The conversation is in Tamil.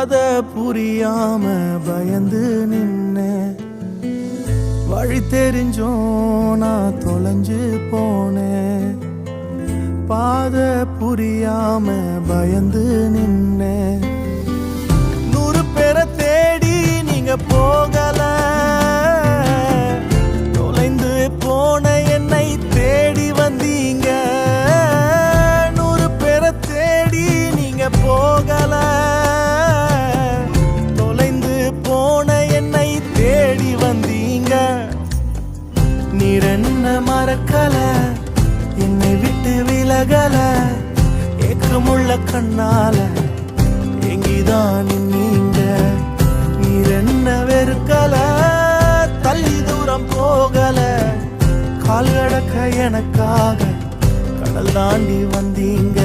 அத புரியாம பயந்து நின்ன வழி தெரிஞ்சோம் நான் தொலைஞ்சு போனேன் பாத புரியாம பயந்து நின்ன 100 பேரை தேடி நீங்க போகல தொலைந்து போன என்னை தேடி வந்தீங்க 100 பேரை தேடி நீங்க போகல தொலைந்து போன என்னை தேடி வந்தீங்க நீர் என்ன மறக்கல என்னை விட்டு விலகல ஏக்கமுள்ள கண்ணால எங்கிதான் நீங்க நீர் என்ன வெறுக்கல தள்ளி தூரம் போகல கால் கடக்க எனக்காக கடல் தாண்டி வந்தீங்க